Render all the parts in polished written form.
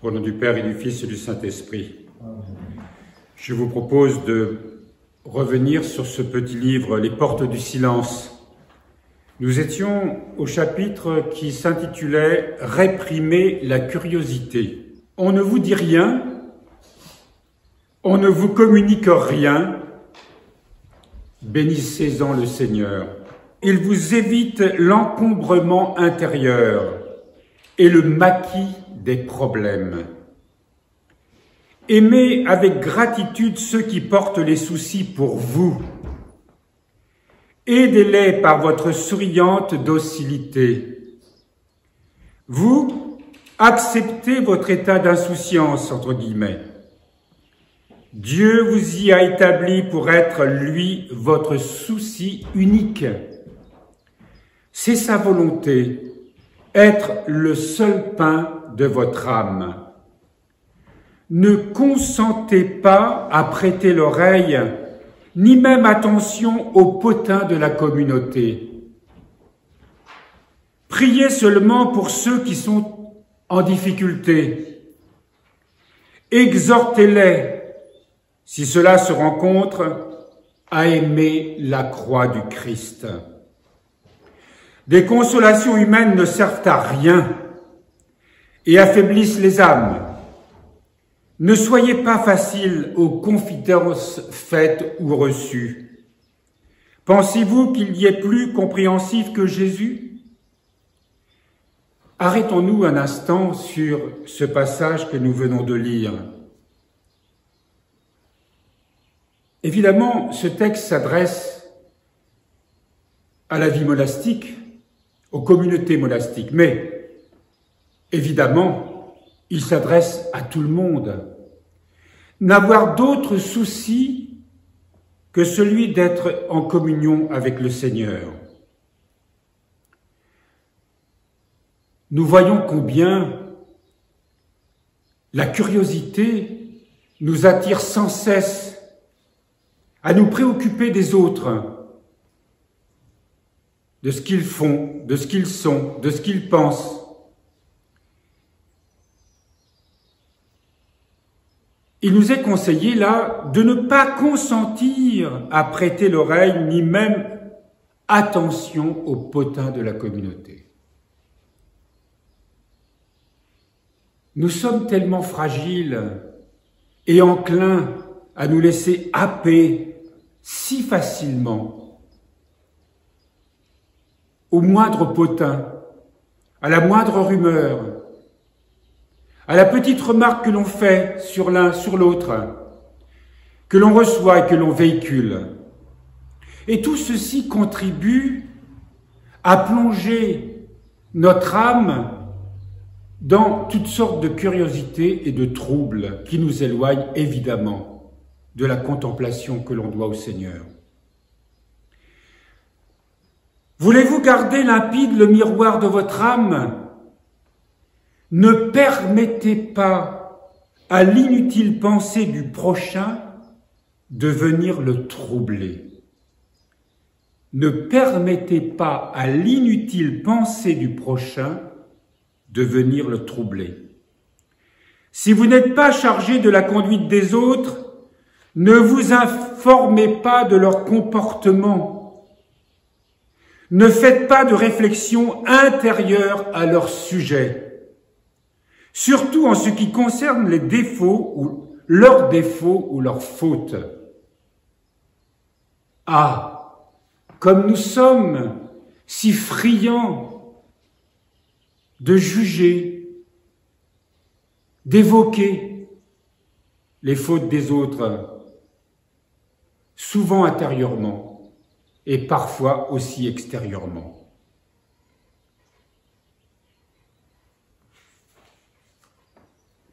Au nom du Père et du Fils et du Saint-Esprit. Je vous propose de revenir sur ce petit livre, Les Portes du Silence. Nous étions au chapitre qui s'intitulait « Réprimer la curiosité ». On ne vous dit rien, on ne vous communique rien, bénissez-en le Seigneur. Il vous évite l'encombrement intérieur et le maquis des problèmes. Aimez avec gratitude ceux qui portent les soucis pour vous. Aidez-les par votre souriante docilité. Vous, acceptez votre état d'insouciance, entre guillemets. Dieu vous y a établi pour être, lui, votre souci unique. C'est sa volonté, être le seul pain de votre âme. Ne consentez pas à prêter l'oreille, ni même attention aux potins de la communauté. Priez seulement pour ceux qui sont en difficulté. Exhortez-les, si cela se rencontre, à aimer la croix du Christ. Des consolations humaines ne servent à rien et affaiblissent les âmes. Ne soyez pas faciles aux confidences faites ou reçues. Pensez-vous qu'il y ait plus compréhensif que Jésus? Arrêtons-nous un instant sur ce passage que nous venons de lire. Évidemment, ce texte s'adresse à la vie monastique, aux communautés monastiques, mais évidemment, il s'adresse à tout le monde. N'avoir d'autre souci que celui d'être en communion avec le Seigneur. Nous voyons combien la curiosité nous attire sans cesse à nous préoccuper des autres, de ce qu'ils font, de ce qu'ils sont, de ce qu'ils pensent. Il nous est conseillé là de ne pas consentir à prêter l'oreille, ni même attention aux potins de la communauté. Nous sommes tellement fragiles et enclins à nous laisser happer si facilement au moindre potin, à la moindre rumeur, à la petite remarque que l'on fait sur l'un, sur l'autre, que l'on reçoit et que l'on véhicule. Et tout ceci contribue à plonger notre âme dans toutes sortes de curiosités et de troubles qui nous éloignent évidemment de la contemplation que l'on doit au Seigneur. Voulez-vous garder limpide le miroir de votre âme ? Ne permettez pas à l'inutile pensée du prochain de venir le troubler. Ne permettez pas à l'inutile pensée du prochain de venir le troubler. Si vous n'êtes pas chargé de la conduite des autres, ne vous informez pas de leur comportement. Ne faites pas de réflexion intérieure à leur sujet, surtout en ce qui concerne les défauts ou leurs défauts ou leurs fautes. Ah, comme nous sommes si friands de juger, d'évoquer les fautes des autres, souvent intérieurement, et parfois aussi extérieurement.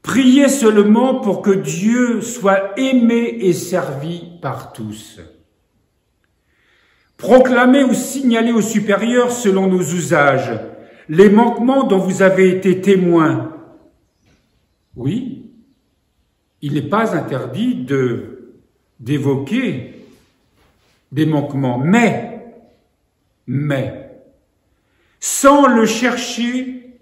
Priez seulement pour que Dieu soit aimé et servi par tous. Proclamez ou signalez aux supérieurs selon nos usages les manquements dont vous avez été témoins. Oui, il n'est pas interdit d'évoquer des manquements, mais, sans le chercher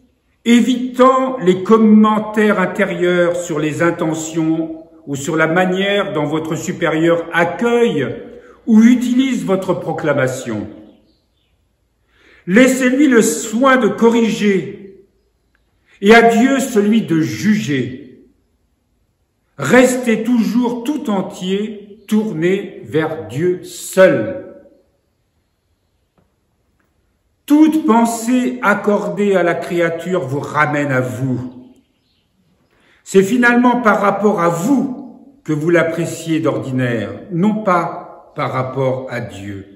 évitant les commentaires intérieurs sur les intentions ou sur la manière dont votre supérieur accueille ou utilise votre proclamation. Laissez-lui le soin de corriger et à Dieu celui de juger. Restez toujours tout entier tourné vers Dieu seul. Toute pensée accordée à la créature vous ramène à vous. C'est finalement par rapport à vous que vous l'appréciez d'ordinaire, non pas par rapport à Dieu.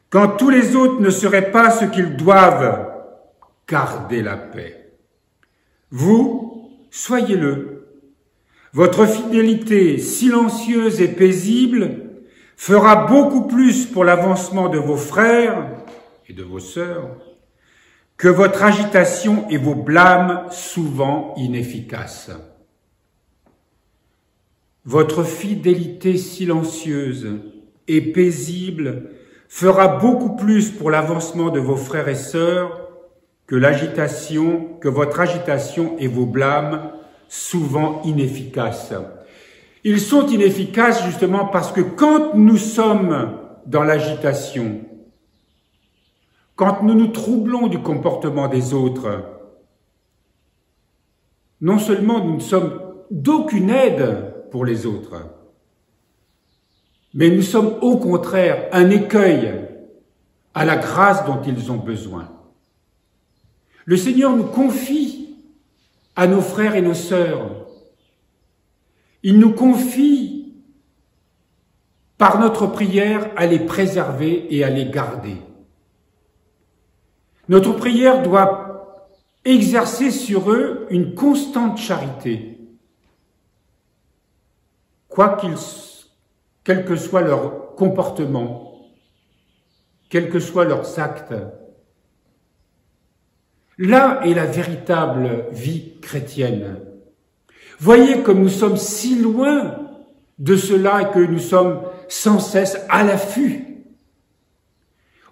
Quand tous les autres ne seraient pas ce qu'ils doivent, gardez la paix. Vous, soyez-le. Votre fidélité silencieuse et paisible fera beaucoup plus pour l'avancement de vos frères et de vos sœurs que votre agitation et vos blâmes souvent inefficaces. Votre fidélité silencieuse et paisible fera beaucoup plus pour l'avancement de vos frères et sœurs que votre agitation et vos blâmes souvent inefficaces. Ils sont inefficaces justement parce que quand nous sommes dans l'agitation, quand nous nous troublons du comportement des autres, non seulement nous ne sommes d'aucune aide pour les autres, mais nous sommes au contraire un écueil à la grâce dont ils ont besoin. Le Seigneur nous confie à nos frères et nos sœurs. Il nous confie, par notre prière, à les préserver et à les garder. Notre prière doit exercer sur eux une constante charité. Quel que soit leur comportement, quels que soient leurs actes. Là est la véritable vie chrétienne. Voyez comme nous sommes si loin de cela et que nous sommes sans cesse à l'affût.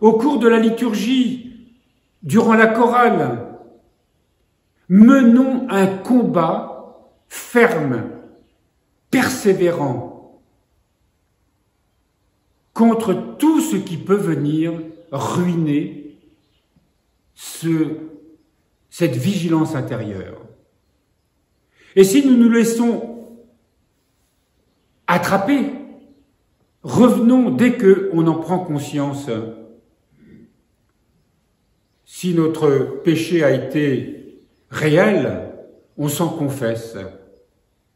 Au cours de la liturgie, durant la chorale, menons un combat ferme, persévérant, contre tout ce qui peut venir ruiner cette vigilance intérieure. Et si nous nous laissons attraper, revenons dès qu'on en prend conscience. Si notre péché a été réel, on s'en confesse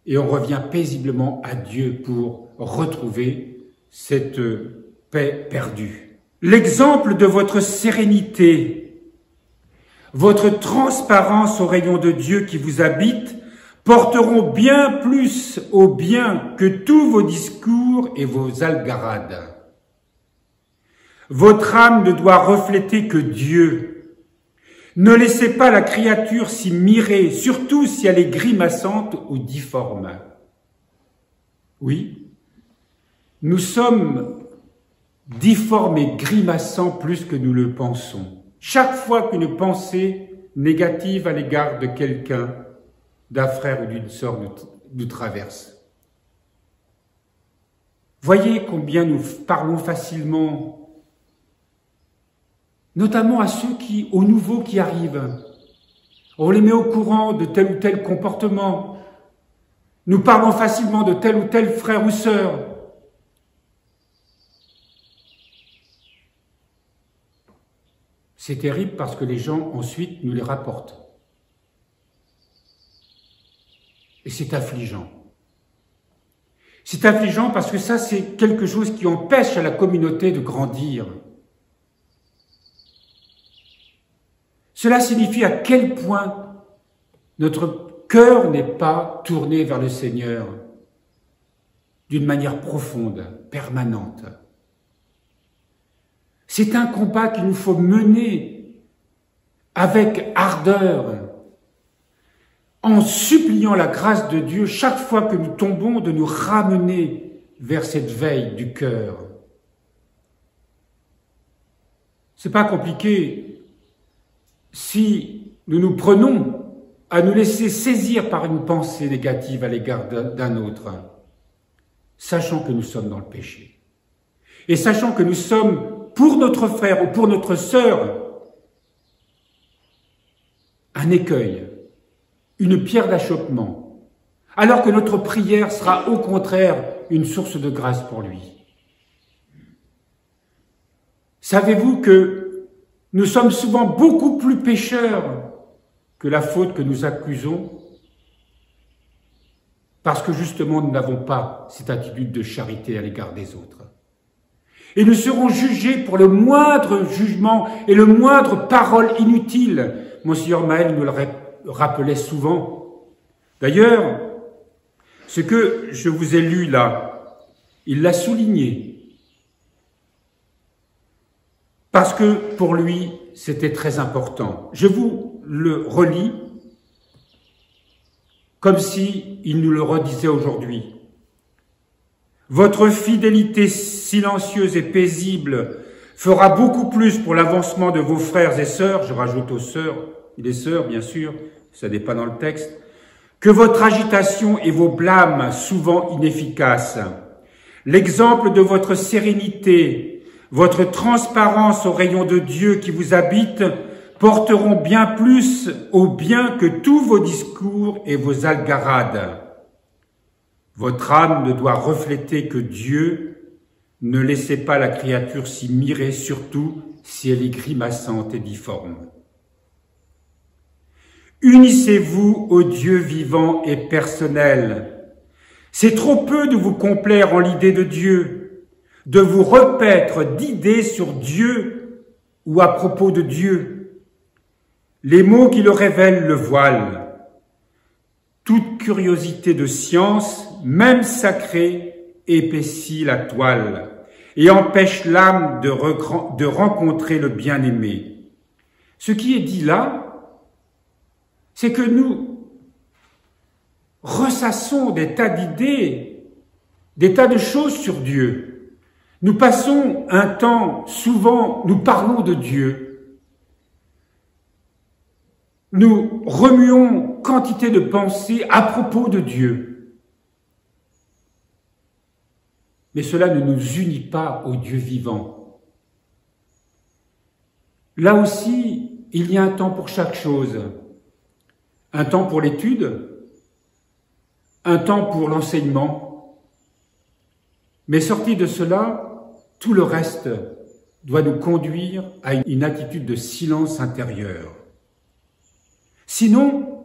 et on revient paisiblement à Dieu pour retrouver cette paix perdue. L'exemple de votre sérénité, votre transparence au rayon de Dieu qui vous habite, porteront bien plus au bien que tous vos discours et vos algarades. Votre âme ne doit refléter que Dieu. Ne laissez pas la créature s'y mirer, surtout si elle est grimaçante ou difforme. Oui, nous sommes difformes et grimaçants plus que nous le pensons. Chaque fois qu'une pensée négative à l'égard de quelqu'un, d'un frère ou d'une sœur nous traverse. Voyez combien nous parlons facilement, notamment à ceux aux nouveaux qui arrivent. On les met au courant de tel ou tel comportement. Nous parlons facilement de tel ou tel frère ou sœur. C'est terrible parce que les gens ensuite nous les rapportent. Et c'est affligeant. C'est affligeant parce que ça, c'est quelque chose qui empêche à la communauté de grandir. Cela signifie à quel point notre cœur n'est pas tourné vers le Seigneur d'une manière profonde, permanente. C'est un combat qu'il nous faut mener avec ardeur, en suppliant la grâce de Dieu chaque fois que nous tombons de nous ramener vers cette veille du cœur. C'est pas compliqué. si nous nous prenons à nous laisser saisir par une pensée négative à l'égard d'un autre, sachant que nous sommes dans le péché, et sachant que nous sommes pour notre frère ou pour notre sœur un écueil, une pierre d'achoppement, alors que notre prière sera au contraire une source de grâce pour lui. Savez-vous que nous sommes souvent beaucoup plus pécheurs que la faute que nous accusons, parce que justement nous n'avons pas cette attitude de charité à l'égard des autres. Et nous serons jugés pour le moindre jugement et le moindre parole inutile. Monseigneur Maël nous le rappelait souvent. D'ailleurs, ce que je vous ai lu là, il l'a souligné. Parce que pour lui, c'était très important. Je vous le relis comme si il nous le redisait aujourd'hui. Votre fidélité silencieuse et paisible fera beaucoup plus pour l'avancement de vos frères et sœurs, je rajoute aux sœurs et les sœurs bien sûr, ça n'est pas dans le texte, que votre agitation et vos blâmes souvent inefficaces. L'exemple de votre sérénité, votre transparence aux rayons de Dieu qui vous habite porteront bien plus au bien que tous vos discours et vos algarades. Votre âme ne doit refléter que Dieu. Ne laissez pas la créature s'y mirer, surtout si elle est grimaçante et difforme. Unissez-vous au Dieu vivant et personnel. C'est trop peu de vous complaire en l'idée de Dieu, de vous repaître d'idées sur Dieu ou à propos de Dieu. Les mots qui le révèlent le voilent. Toute curiosité de science, même sacrée, épaissit la toile et empêche l'âme de rencontrer le bien-aimé. Ce qui est dit là, c'est que nous ressassons des tas d'idées, des tas de choses sur Dieu. Nous passons un temps, souvent, nous parlons de Dieu. Nous remuons quantité de pensées à propos de Dieu. Mais cela ne nous unit pas au Dieu vivant. Là aussi, il y a un temps pour chaque chose. Un temps pour l'étude, un temps pour l'enseignement. Mais sorti de cela, tout le reste doit nous conduire à une attitude de silence intérieur. Sinon,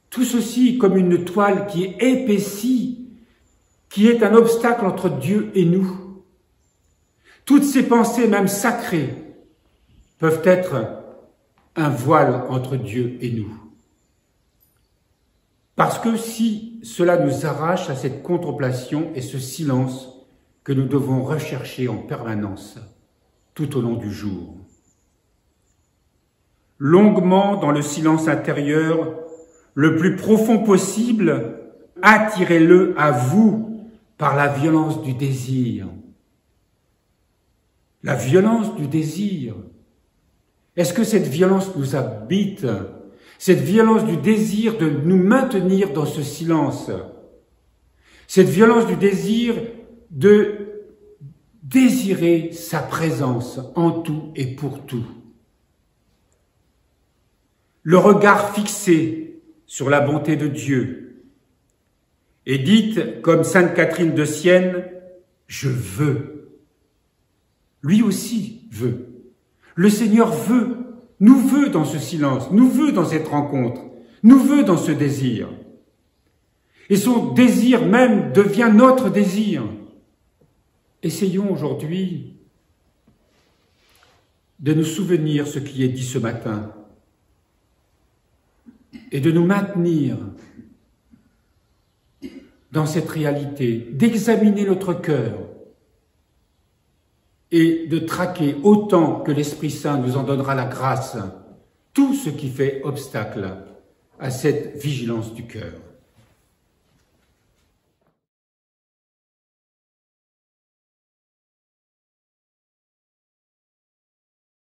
tout ceci comme une toile qui est épaissie, qui est un obstacle entre Dieu et nous. Toutes ces pensées, même sacrées, peuvent être un voile entre Dieu et nous. Parce que si cela nous arrache à cette contemplation et ce silence que nous devons rechercher en permanence tout au long du jour. Longuement dans le silence intérieur, le plus profond possible, attirez-le à vous par la violence du désir. La violence du désir. Est-ce que cette violence nous habite? Cette violence du désir de nous maintenir dans ce silence? Cette violence du désir de désirer sa présence en tout et pour tout? Le regard fixé sur la bonté de Dieu. Et dites, comme Sainte Catherine de Sienne, « Je veux ». Lui aussi veut. Le Seigneur veut, nous veut dans ce silence, nous veut dans cette rencontre, nous veut dans ce désir. Et son désir même devient notre désir. Essayons aujourd'hui de nous souvenir ce qui est dit ce matin et de nous maintenir dans cette réalité, d'examiner notre cœur et de traquer autant que l'Esprit Saint nous en donnera la grâce, tout ce qui fait obstacle à cette vigilance du cœur.